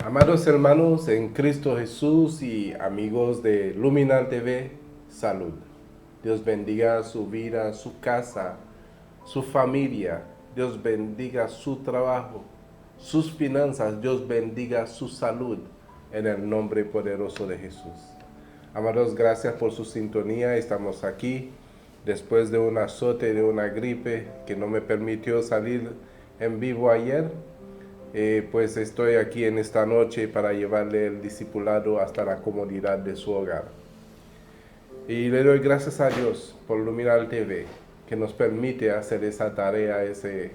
Amados hermanos en Cristo Jesús y amigos de Luminal TV, salud. Dios bendiga su vida, su casa, su familia. Dios bendiga su trabajo, sus finanzas. Dios bendiga su salud en el nombre poderoso de Jesús. Amados, gracias por su sintonía. Estamos aquí después de un azote de una gripe que no me permitió salir en vivo ayer. Pues estoy aquí en esta noche para llevarle el discipulado hasta la comodidad de su hogar. Y le doy gracias a Dios por Luminal TV, que nos permite hacer esa tarea, ese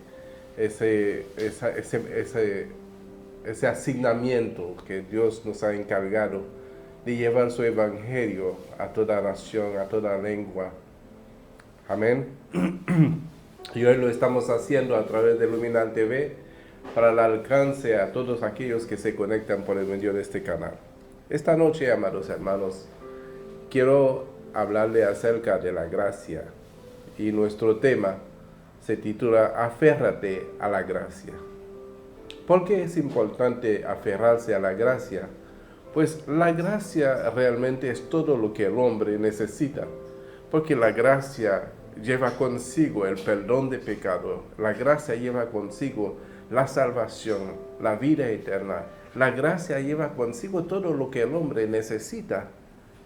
asignamiento que Dios nos ha encargado de llevar su evangelio a toda nación, a toda lengua. Amén. Y hoy lo estamos haciendo a través de Luminal TV, para el alcance a todos aquellos que se conectan por el medio de este canal. Esta noche, amados hermanos, quiero hablarle acerca de la gracia, y nuestro tema se titula Aférrate a la gracia. ¿Por qué es importante aferrarse a la gracia? Pues la gracia realmente es todo lo que el hombre necesita, porque la gracia lleva consigo el perdón de pecado, la gracia lleva consigo la salvación, la vida eterna. La gracia lleva consigo todo lo que el hombre necesita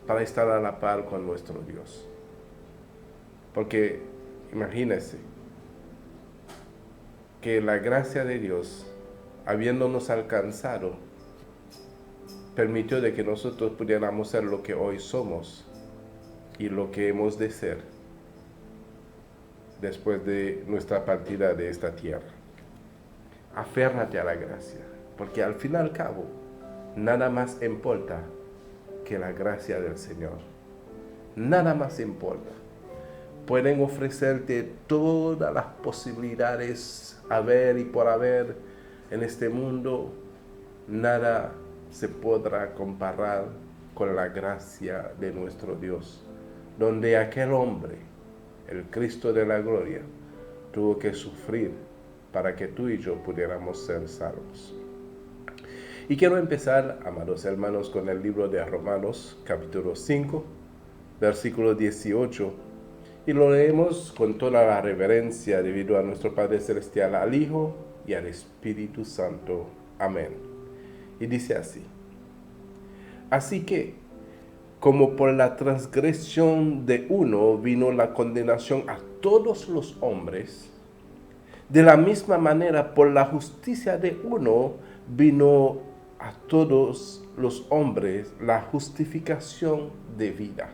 para estar a la par con nuestro Dios. Porque imagínense que la gracia de Dios, habiéndonos alcanzado, permitió de que nosotros pudiéramos ser lo que hoy somos y lo que hemos de ser después de nuestra partida de esta tierra. Aférrate a la gracia, porque al fin y al cabo, nada más importa que la gracia del Señor. Nada más importa. Pueden ofrecerte todas las posibilidades haber y por haber en este mundo, nada se podrá comparar con la gracia de nuestro Dios, donde aquel hombre, el Cristo de la gloria, tuvo que sufrir para que tú y yo pudiéramos ser salvos. Y quiero empezar, amados hermanos, con el libro de Romanos, capítulo 5, versículo 18, y lo leemos con toda la reverencia debido a nuestro Padre Celestial, al Hijo y al Espíritu Santo. Amén. Y dice así: Así que, como por la transgresión de uno vino la condenación a todos los hombres, de la misma manera, por la justicia de uno, vino a todos los hombres la justificación de vida.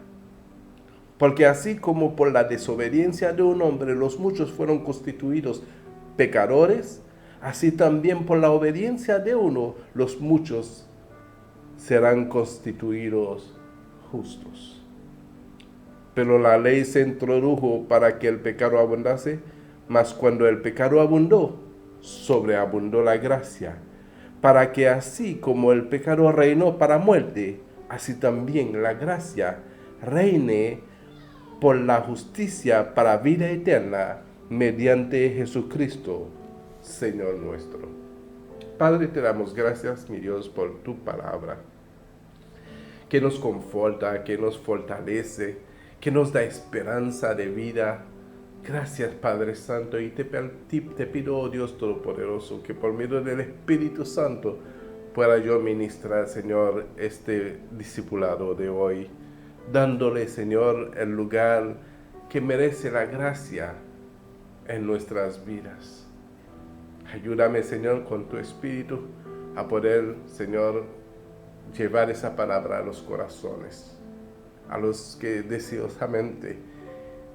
Porque así como por la desobediencia de un hombre los muchos fueron constituidos pecadores, así también por la obediencia de uno los muchos serán constituidos justos. Pero la ley se introdujo para que el pecado abundase, mas cuando el pecado abundó, sobreabundó la gracia, para que así como el pecado reinó para muerte, así también la gracia reine por la justicia para vida eterna, mediante Jesucristo, Señor nuestro. Padre, te damos gracias, mi Dios, por tu palabra, que nos conforta, que nos fortalece, que nos da esperanza de vida. Gracias, Padre Santo, y te pido, oh Dios Todopoderoso, que por medio del Espíritu Santo pueda yo ministrar, Señor, este discipulado de hoy, dándole, Señor, el lugar que merece la gracia en nuestras vidas. Ayúdame, Señor, con tu Espíritu a poder, Señor, llevar esa palabra a los corazones, a los que deseosamente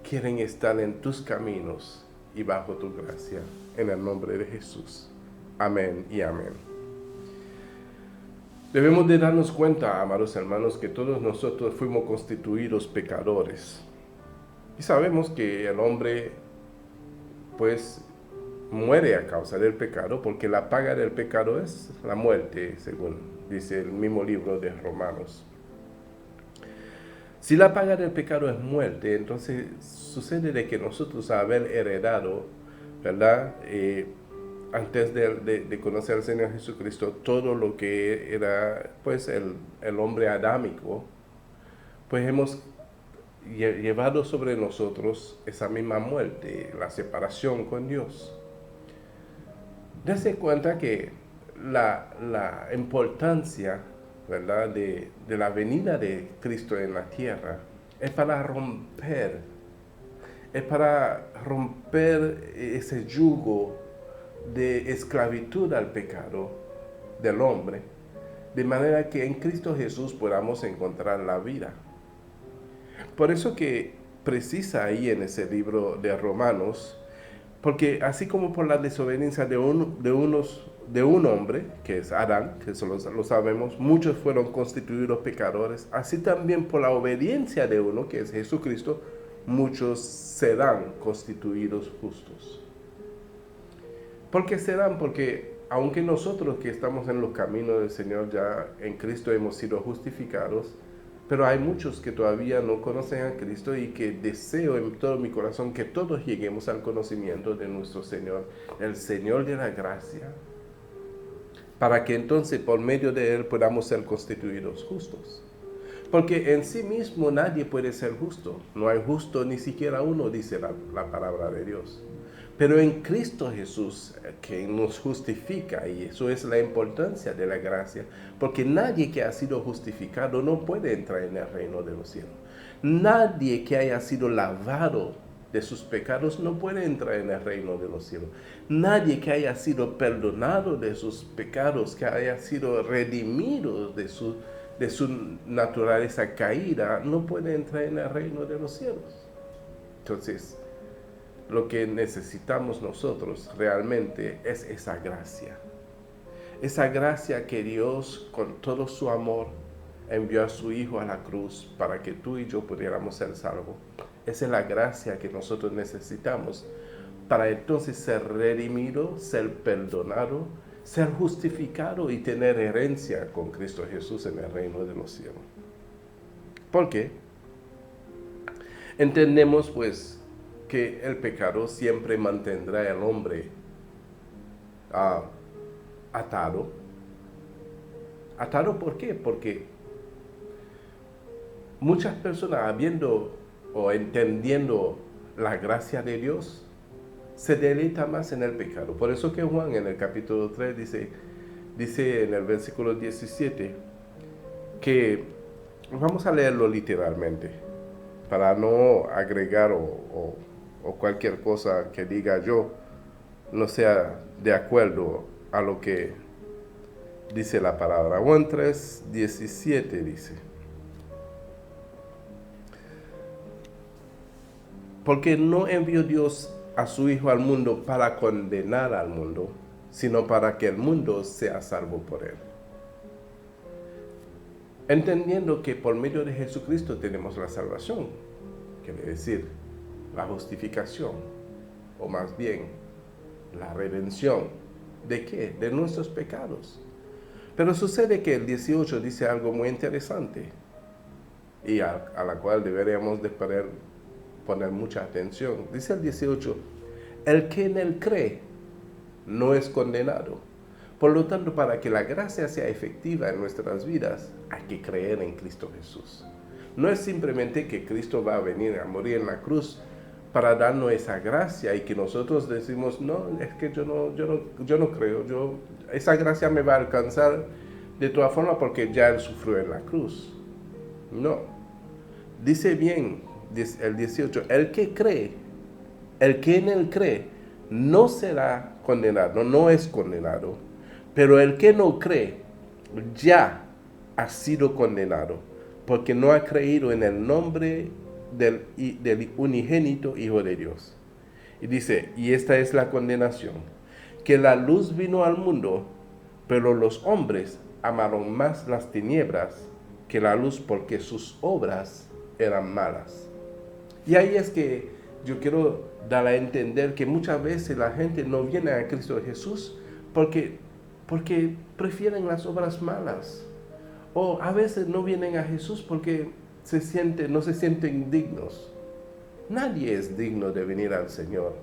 quieren estar en tus caminos y bajo tu gracia, en el nombre de Jesús. Amén y amén. Debemos de darnos cuenta, amados hermanos, que todos nosotros fuimos constituidos pecadores. Y sabemos que el hombre, pues, muere a causa del pecado, porque la paga del pecado es la muerte, según dice el mismo libro de Romanos. Si la paga del pecado es muerte, entonces sucede de que nosotros haber heredado, ¿verdad? Antes de conocer al Señor Jesucristo, todo lo que era, pues, el hombre adámico, pues hemos llevado sobre nosotros esa misma muerte, la separación con Dios. Dese cuenta que la importancia, ¿verdad?, de la venida de Cristo en la tierra es para romper ese yugo de esclavitud al pecado del hombre, de manera que en Cristo Jesús podamos encontrar la vida. Por eso que precisa ahí en ese libro de Romanos, porque así como por la desobediencia de un hombre, que es Adán, que eso lo sabemos, muchos fueron constituidos pecadores, así también por la obediencia de uno, que es Jesucristo, muchos serán constituidos justos. ¿Por qué serán? Porque aunque nosotros que estamos en los caminos del Señor ya en Cristo hemos sido justificados, pero hay muchos que todavía no conocen a Cristo y que deseo en todo mi corazón que todos lleguemos al conocimiento de nuestro Señor, el Señor de la gracia, para que entonces por medio de Él podamos ser constituidos justos. Porque en sí mismo nadie puede ser justo. No hay justo ni siquiera uno, dice la palabra de Dios. Pero en Cristo Jesús, que nos justifica, y eso es la importancia de la gracia, porque nadie que ha sido justificado no puede entrar en el reino de los cielos. Nadie que haya sido lavado de sus pecados no puede entrar en el reino de los cielos. Nadie que haya sido perdonado de sus pecados, que haya sido redimido de su naturaleza caída, no puede entrar en el reino de los cielos. Entonces, lo que necesitamos nosotros realmente es esa gracia. Esa gracia que Dios, con todo su amor, envió a su Hijo a la cruz para que tú y yo pudiéramos ser salvos. Esa es la gracia que nosotros necesitamos para entonces ser redimido, ser perdonado, ser justificado y tener herencia con Cristo Jesús en el reino de los cielos. ¿Por qué? Entendemos pues que el pecado siempre mantendrá al hombre atado. ¿Atado por qué? Porque muchas personas, habiendo o entendiendo la gracia de Dios, se deleitan más en el pecado. Por eso que Juan en el capítulo 3 dice en el versículo 17 que, vamos a leerlo literalmente, para no agregar o cualquier cosa que diga yo no sea de acuerdo a lo que dice la palabra. Juan 3, 17 dice: porque no envió Dios a su Hijo al mundo para condenar al mundo, sino para que el mundo sea salvo por él. Entendiendo que por medio de Jesucristo tenemos la salvación, quiere decir la justificación, o más bien la redención. ¿De qué? De nuestros pecados. Pero sucede que el 18 dice algo muy interesante y a la cual deberíamos de poner mucha atención. Dice el 18: el que en él cree no es condenado. Por lo tanto, para que la gracia sea efectiva en nuestras vidas, hay que creer en Cristo Jesús. No es simplemente que Cristo va a venir a morir en la cruz para darnos esa gracia y que nosotros decimos, no, es que yo no creo, esa gracia me va a alcanzar de todas formas porque ya Él sufrió en la cruz. No. Dice bien el 18, el que cree El que en él cree no será condenado, no es condenado, pero el que no cree ya ha sido condenado, porque no ha creído en el nombre del unigénito Hijo de Dios. Y dice, y esta es la condenación, que la luz vino al mundo, pero los hombres amaron más las tinieblas que la luz porque sus obras eran malas. Y ahí es que yo quiero dar a entender que muchas veces la gente no viene a Cristo Jesús porque prefieren las obras malas. O a veces no vienen a Jesús porque no se sienten dignos. Nadie es digno de venir al Señor,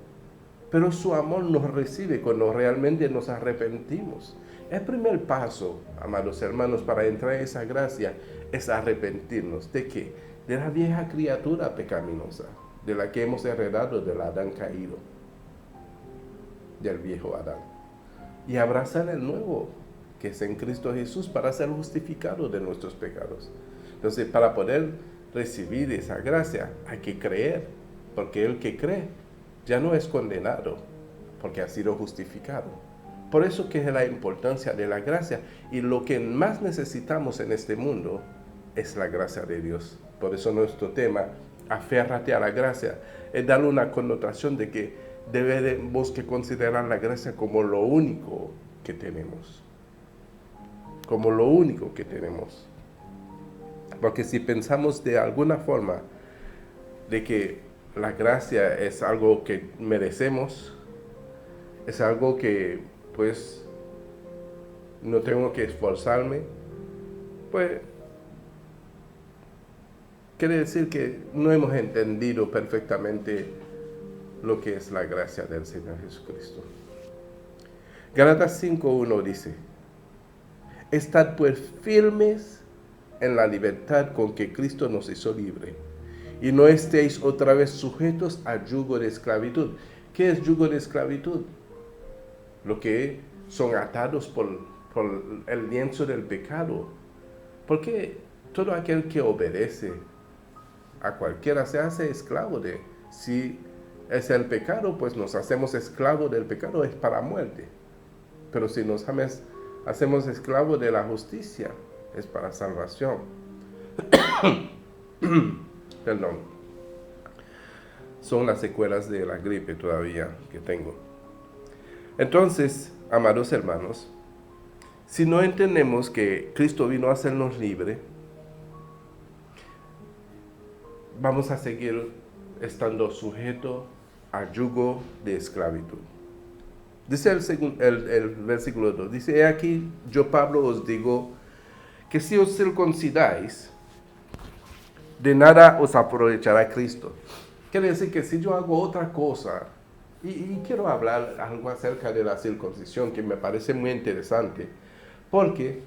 pero su amor nos recibe cuando realmente nos arrepentimos. El primer paso, amados hermanos, para entrar en esa gracia es arrepentirnos. ¿De qué? De la vieja criatura pecaminosa, de la que hemos heredado del Adán caído, del viejo Adán. Y abrazar el nuevo, que es en Cristo Jesús, para ser justificado de nuestros pecados. Entonces, para poder recibir esa gracia, hay que creer, porque el que cree ya no es condenado, porque ha sido justificado. Por eso que es la importancia de la gracia, y lo que más necesitamos en este mundo es la gracia de Dios. Por eso nuestro tema, aférrate a la gracia, es darle una connotación de que debemos que considerar la gracia como lo único que tenemos. Como lo único que tenemos. Porque si pensamos de alguna forma de que la gracia es algo que merecemos, es algo que pues no tengo que esforzarme, pues quiere decir que no hemos entendido perfectamente lo que es la gracia del Señor Jesucristo. Gálatas 5:1 dice, estad pues firmes en la libertad con que Cristo nos hizo libre, y no estéis otra vez sujetos a yugo de esclavitud. ¿Qué es yugo de esclavitud? Lo que son atados por el lienzo del pecado. Porque todo aquel que obedece a cualquiera se hace esclavo de. Si es el pecado, pues nos hacemos esclavos del pecado, es para muerte. Pero si nos hacemos esclavos de la justicia, es para salvación. Perdón. Son las secuelas de la gripe todavía que tengo. Entonces, amados hermanos, si no entendemos que Cristo vino a hacernos libres, vamos a seguir estando sujetos a yugo de esclavitud. Dice el versículo 2, dice, he aquí, yo Pablo os digo, que si os circuncidáis, de nada os aprovechará Cristo. Quiere decir que si yo hago otra cosa, y quiero hablar algo acerca de la circuncisión, que me parece muy interesante, porque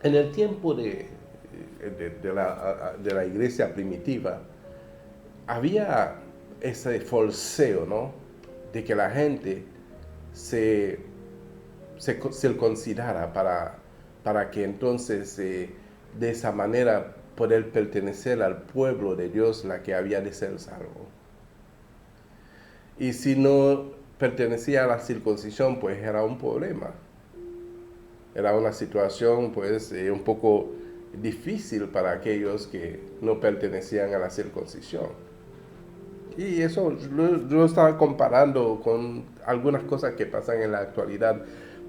en el tiempo de la iglesia primitiva, había ese forceo, ¿no? De que la gente se circuncidara para que entonces de esa manera poder pertenecer al pueblo de Dios, la que había de ser salvo. Y si no pertenecía a la circuncisión, pues era un problema. Era una situación pues un poco difícil para aquellos que no pertenecían a la circuncisión. Y eso yo estaba comparando con algunas cosas que pasan en la actualidad,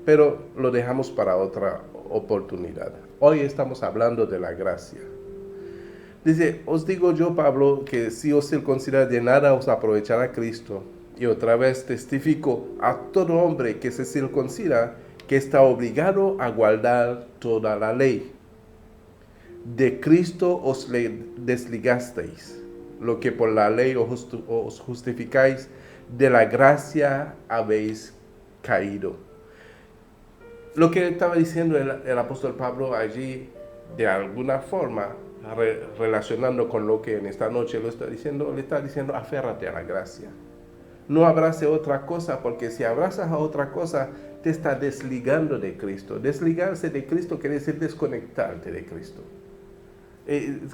pero lo dejamos para otra oportunidad. Hoy estamos hablando de la gracia. Dice, os digo yo, Pablo, que si os circuncidáis, de nada os aprovechará Cristo. Y otra vez testifico a todo hombre que se circuncida, que está obligado a guardar toda la ley. De Cristo os desligasteis, lo que por la ley os justificáis, de la gracia habéis caído. Lo que estaba diciendo el apóstol Pablo allí, de alguna forma, relacionando con lo que en esta noche le está diciendo, aférrate a la gracia. No abrace otra cosa, porque si abrazas a otra cosa, te está desligando de Cristo. Desligarse de Cristo quiere decir desconectarte de Cristo.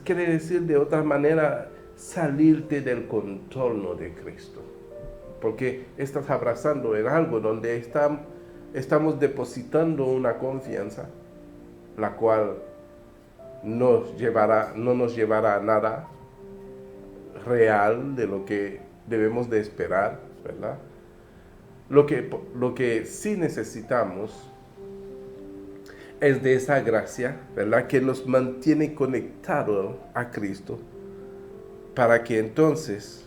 Quiere decir de otra manera salirte del contorno de Cristo. porque estás abrazando en algo donde estamos depositando una confianza, la cual no nos llevará a nada real de lo que debemos de esperar, ¿verdad? Lo que sí necesitamos es de esa gracia, ¿verdad? Que nos mantiene conectados a Cristo, para que entonces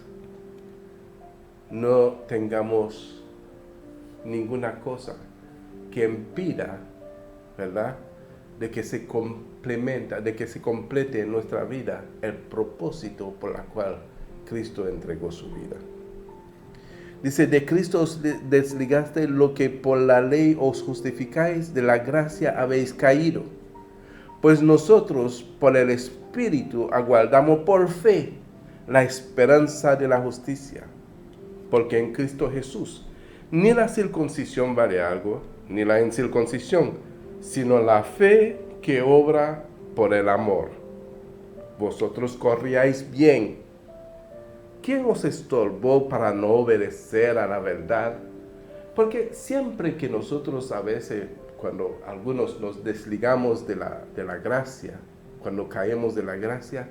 no tengamos ninguna cosa que impida, ¿verdad?, de que se complete en nuestra vida el propósito por el cual Cristo entregó su vida. Dice, de Cristo os desligaste, lo que por la ley os justificáis, de la gracia habéis caído. Pues nosotros por el Espíritu aguardamos por fe la esperanza de la justicia. Porque en Cristo Jesús ni la circuncisión vale algo, ni la incircuncisión, sino la fe que obra por el amor. Vosotros corríais bien. ¿Quién os estorbó para no obedecer a la verdad? Porque siempre que nosotros a veces, cuando algunos nos desligamos de la gracia, cuando caemos de la gracia,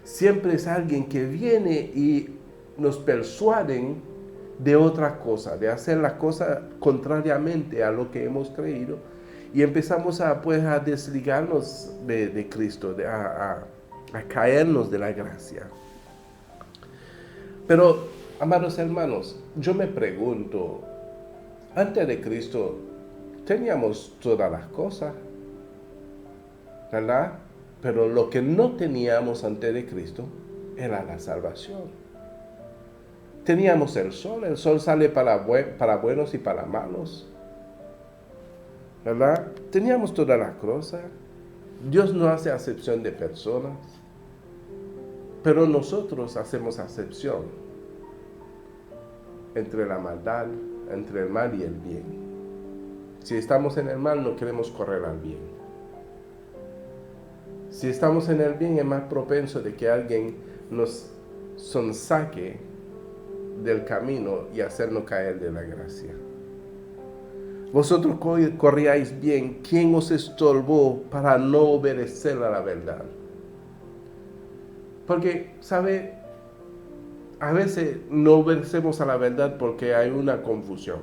siempre es alguien que viene y nos persuaden de otra cosa, de hacer la cosa contrariamente a lo que hemos creído, y empezamos a desligarnos de Cristo, a caernos de la gracia. Pero, amados hermanos, yo me pregunto, antes de Cristo teníamos todas las cosas, ¿verdad? Pero lo que no teníamos antes de Cristo era la salvación. Teníamos el sol sale para buenos y para malos, ¿verdad? Teníamos todas las cosas. Dios no hace acepción de personas, pero nosotros hacemos acepción entre la maldad, entre el mal y el bien. Si estamos en el mal, no queremos correr al bien. Si estamos en el bien, es más propenso de que alguien nos sonsaque del camino y hacernos caer de la gracia. Vosotros corríais bien. ¿Quién os estorbó para no obedecer a la verdad? Porque, ¿sabe? A veces no obedecemos a la verdad porque hay una confusión.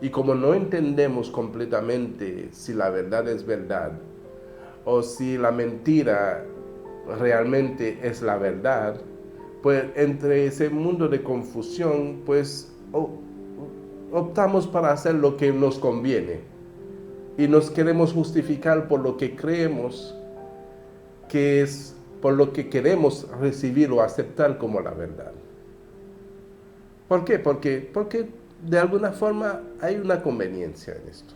Y como no entendemos completamente si la verdad es verdad o si la mentira realmente es la verdad, pues entre ese mundo de confusión, pues optamos para hacer lo que nos conviene y nos queremos justificar por lo que creemos que es, por lo que queremos recibir o aceptar como la verdad. ¿Por qué? Porque de alguna forma hay una conveniencia en esto.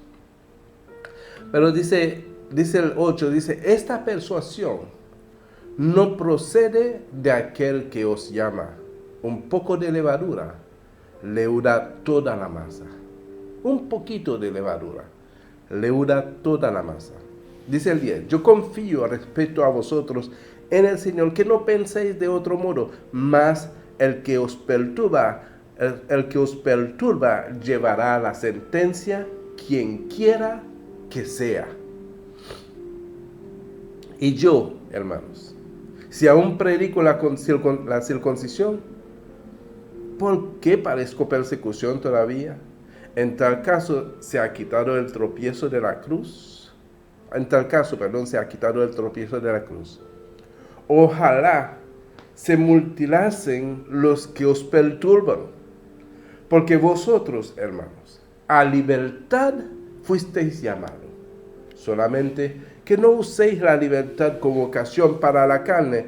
Pero dice el 8, dice, esta persuasión no procede de aquel que os llama. Un poco de levadura leuda toda la masa. Un poquito de levadura leuda toda la masa. Dice el 10, yo confío respecto a vosotros en el Señor, que no penséis de otro modo, mas el que os perturba llevará la sentencia, quien quiera que sea. Y yo, hermanos, si aún predico la circuncisión, ¿por qué padezco persecución todavía? En tal caso, se ha quitado el tropiezo de la cruz. Se ha quitado el tropiezo de la cruz. Ojalá se mutilasen los que os perturban, porque vosotros, hermanos, a libertad fuisteis llamados. Solamente que no uséis la libertad como ocasión para la carne,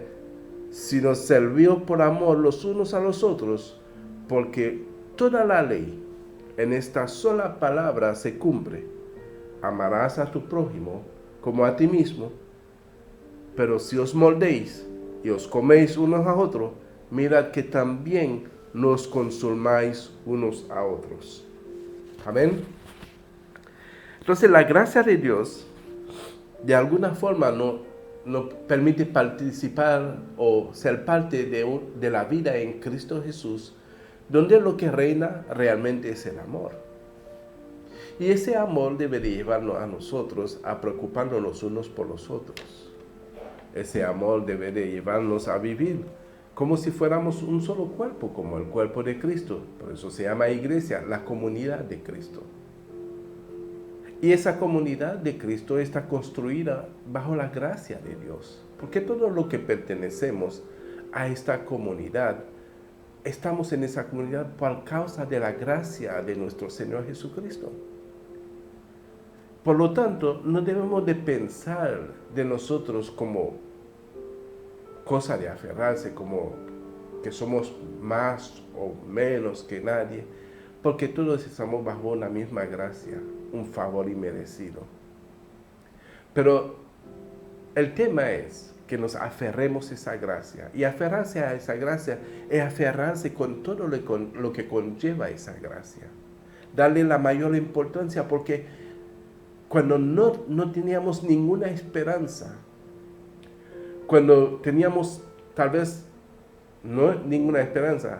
sino servíos por amor los unos a los otros, porque toda la ley en esta sola palabra se cumple: amarás a tu prójimo como a ti mismo. Pero si os moldéis y os coméis unos a otros, mirad que también nos consumáis unos a otros. Amén. Entonces la gracia de Dios de alguna forma nos permite participar o ser parte de la vida en Cristo Jesús, donde lo que reina realmente es el amor. Y ese amor debe de llevarnos a nosotros a preocuparnos los unos por los otros. Ese amor debe de llevarnos a vivir como si fuéramos un solo cuerpo, como el cuerpo de Cristo. Por eso se llama iglesia, la comunidad de Cristo. Y esa comunidad de Cristo está construida bajo la gracia de Dios. Porque todo lo que pertenecemos a esta comunidad, estamos en esa comunidad por causa de la gracia de nuestro Señor Jesucristo. Por lo tanto, no debemos de pensar de nosotros como cosa de aferrarse, como que somos más o menos que nadie, porque todos estamos bajo una misma gracia, un favor inmerecido. Pero el tema es que nos aferremos a esa gracia, y aferrarse a esa gracia es aferrarse con todo lo que conlleva esa gracia, darle la mayor importancia, porque cuando no teníamos ninguna esperanza, cuando teníamos tal vez no ninguna esperanza,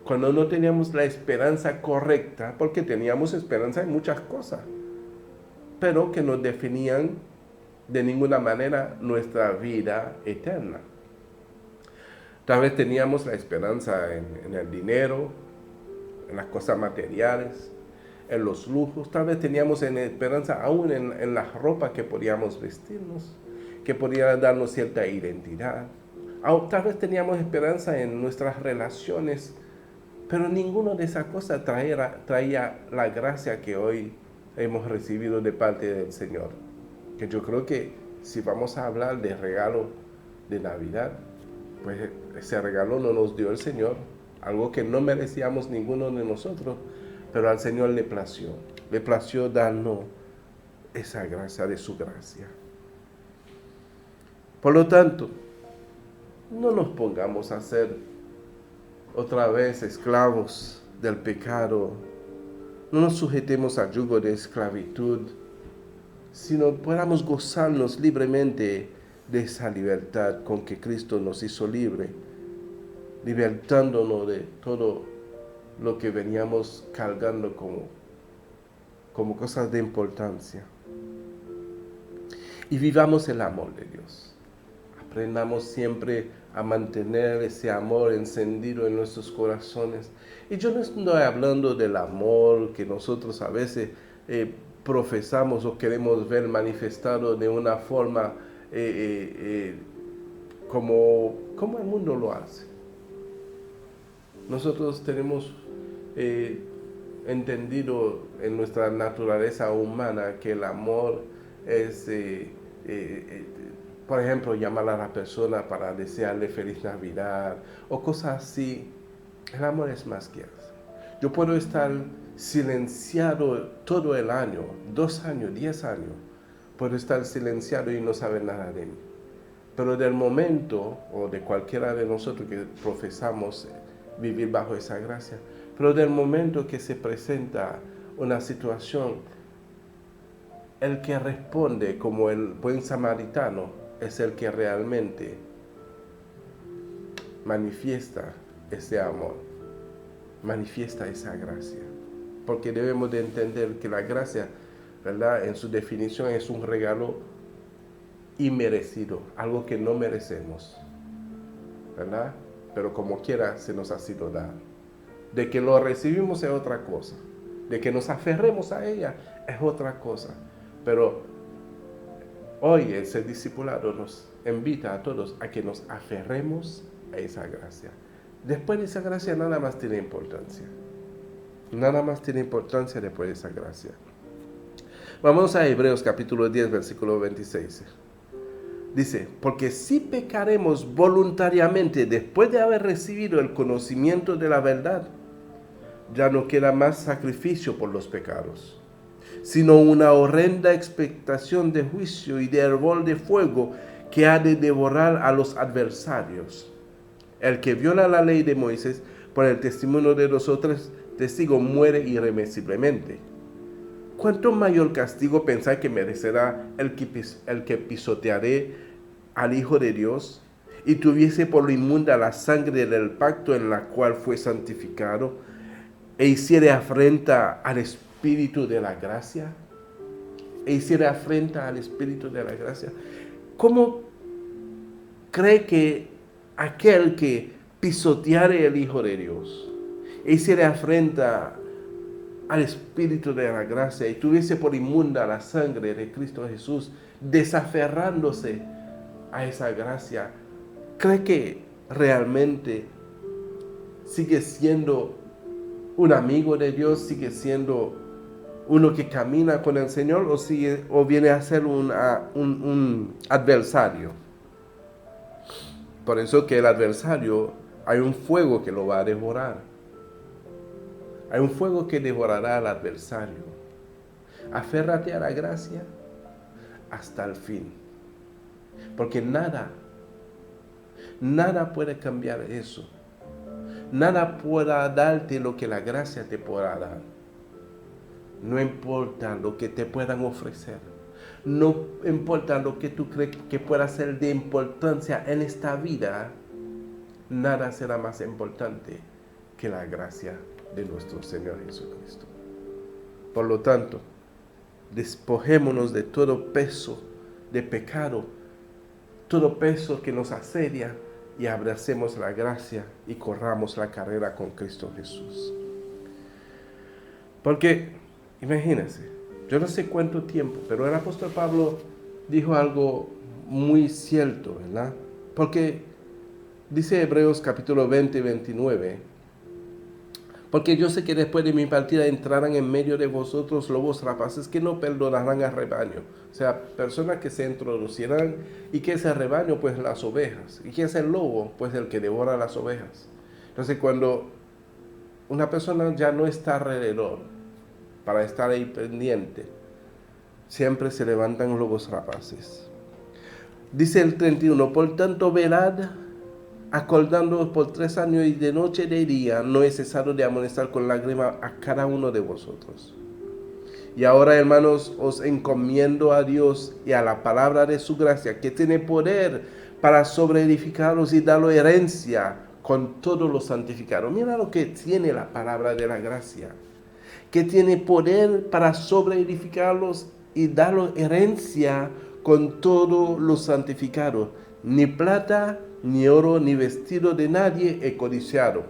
cuando no teníamos la esperanza correcta, porque teníamos esperanza en muchas cosas, pero que no definían de ninguna manera nuestra vida eterna. Tal vez teníamos la esperanza en el dinero, en las cosas materiales, en los lujos. Tal vez teníamos esperanza aún en la ropa que podíamos vestirnos, que podía darnos cierta identidad. Tal vez teníamos esperanza en nuestras relaciones, pero ninguna de esas cosas traía la gracia que hoy hemos recibido de parte del Señor. Que yo creo que si vamos a hablar de regalo de Navidad, pues ese regalo no nos dio el Señor, algo que no merecíamos ninguno de nosotros, pero al Señor le plació darnos esa gracia de su gracia. Por lo tanto, no nos pongamos a ser otra vez esclavos del pecado, no nos sujetemos al yugo de esclavitud, sino podamos gozarnos libremente de esa libertad con que Cristo nos hizo libre, libertándonos de todo lo que veníamos cargando como cosas de importancia. Y vivamos el amor de Dios. Aprendamos siempre a mantener ese amor encendido en nuestros corazones. Y yo no estoy hablando del amor que nosotros a veces profesamos o queremos ver manifestado de una forma como el mundo lo hace. Nosotros tenemos entendido en nuestra naturaleza humana que el amor es, por ejemplo, llamar a la persona para desearle feliz Navidad o cosas así. El amor es más que eso. Yo puedo estar silenciado todo el año, 2 años, 10 años, puedo estar silenciado y no saber nada de mí. Pero del momento, o de cualquiera de nosotros que profesamos vivir bajo esa gracia, pero del momento que se presenta una situación, el que responde como el buen samaritano es el que realmente manifiesta ese amor, manifiesta esa gracia. Porque debemos de entender que la gracia, ¿verdad?, en su definición es un regalo inmerecido, algo que no merecemos, ¿verdad? Pero como quiera se nos ha sido dado. De que lo recibimos es otra cosa, de que nos aferremos a ella es otra cosa. Pero hoy ese discipulado nos invita a todos a que nos aferremos a esa gracia. Después de esa gracia nada más tiene importancia. Nada más tiene importancia después de esa gracia. Vamos a Hebreos capítulo 10, versículo 26. Dice, porque si pecaremos voluntariamente después de haber recibido el conocimiento de la verdad, ya no queda más sacrificio por los pecados, sino una horrenda expectación de juicio y de hervor de fuego que ha de devorar a los adversarios. El que viola la ley de Moisés por el testimonio de los otros testigos muere irremisiblemente. ¿Cuánto mayor castigo pensáis que merecerá el que pisoteare al Hijo de Dios y tuviese por lo inmunda la sangre del pacto en la cual fue santificado, e hiciere afrenta al Espíritu de la gracia, ¿cómo cree que aquel que pisoteare el Hijo de Dios, e hiciere afrenta al Espíritu de la gracia, y tuviese por inmunda la sangre de Cristo Jesús, desaferrándose a esa gracia, cree que realmente sigue siendo un amigo de Dios, sigue siendo uno que camina con el Señor, o viene a ser un adversario? Por eso que el adversario, hay un fuego que lo va a devorar. Hay un fuego que devorará al adversario. Aférrate a la gracia hasta el fin. Porque nada puede cambiar eso. Nada podrá darte lo que la gracia te podrá dar. No importa lo que te puedan ofrecer. No importa lo que tú crees que pueda ser de importancia en esta vida. Nada será más importante que la gracia de nuestro Señor Jesucristo. Por lo tanto, despojémonos de todo peso de pecado, todo peso que nos asedia, y abracemos la gracia y corramos la carrera con Cristo Jesús. Porque, imagínense, yo no sé cuánto tiempo, pero el apóstol Pablo dijo algo muy cierto, ¿verdad? Porque dice Hebreos capítulo 20 y 29, porque yo sé que después de mi partida entrarán en medio de vosotros lobos rapaces que no perdonarán al rebaño. O sea, personas que se introducirán, y que es el rebaño, pues las ovejas. ¿Y qué es el lobo? Pues el que devora las ovejas. Entonces, cuando una persona ya no está alrededor para estar ahí pendiente, siempre se levantan lobos rapaces. Dice el 31, por tanto velad, acordándoos por 3 años, y de noche y de día no he cesado de amonestar con lágrimas a cada uno de vosotros. Y ahora, hermanos, os encomiendo a Dios y a la palabra de su gracia, que tiene poder para sobreedificaros y darlo herencia con todos los santificados. Mira lo que tiene la palabra de la gracia, que tiene poder para sobreedificarlos y darlo herencia con todos los santificados. Ni plata, ni oro, ni vestido de nadie he codiciado.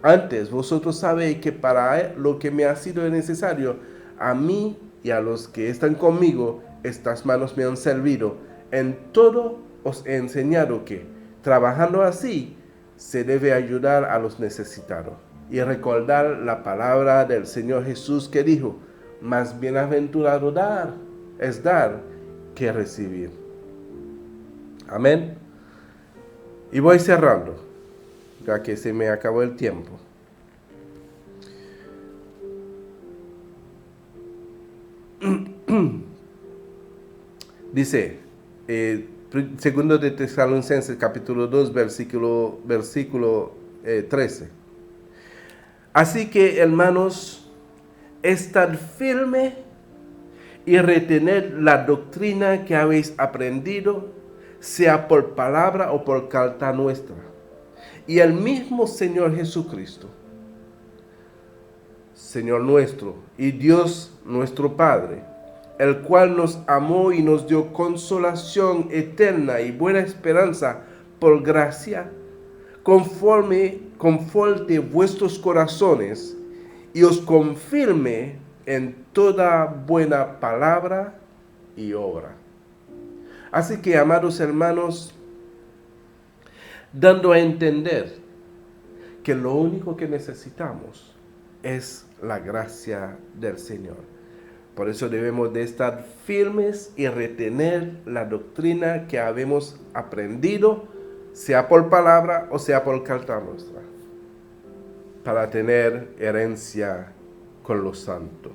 Antes, vosotros sabéis que para lo que me ha sido necesario, a mí y a los que están conmigo, estas manos me han servido. En todo os he enseñado que, trabajando así, se debe ayudar a los necesitados. Y recordar la palabra del Señor Jesús, que dijo, más bienaventurado es dar que recibir. Amén. Y voy cerrando, ya que se me acabó el tiempo. Dice, segundo de Tesalonicenses, capítulo 2, versículo 13. Así que, hermanos, estad firme y retened la doctrina que habéis aprendido, sea por palabra o por carta nuestra. Y el mismo Señor Jesucristo, Señor nuestro, y Dios nuestro Padre, el cual nos amó y nos dio consolación eterna y buena esperanza por gracia, conforte vuestros corazones, y os confirme en toda buena palabra y obra. Así que, amados hermanos, dando a entender que lo único que necesitamos es la gracia del Señor. Por eso debemos de estar firmes y retener la doctrina que habemos aprendido, sea por palabra o sea por carta nuestra, para tener herencia con los santos.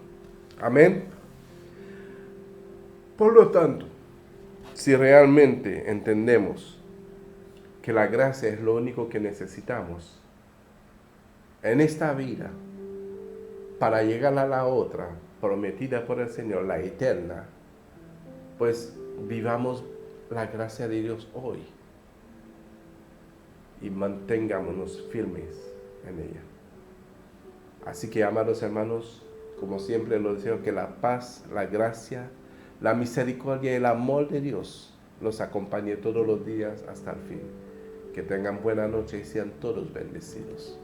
Amén. Por lo tanto, si realmente entendemos que la gracia es lo único que necesitamos en esta vida para llegar a la otra prometida por el Señor, la eterna, pues vivamos la gracia de Dios hoy. y mantengámonos firmes en ella. Así que, amados hermanos, como siempre lo deseo, que la paz, la gracia, la misericordia y el amor de Dios los acompañe todos los días hasta el fin. Que tengan buena noche y sean todos bendecidos.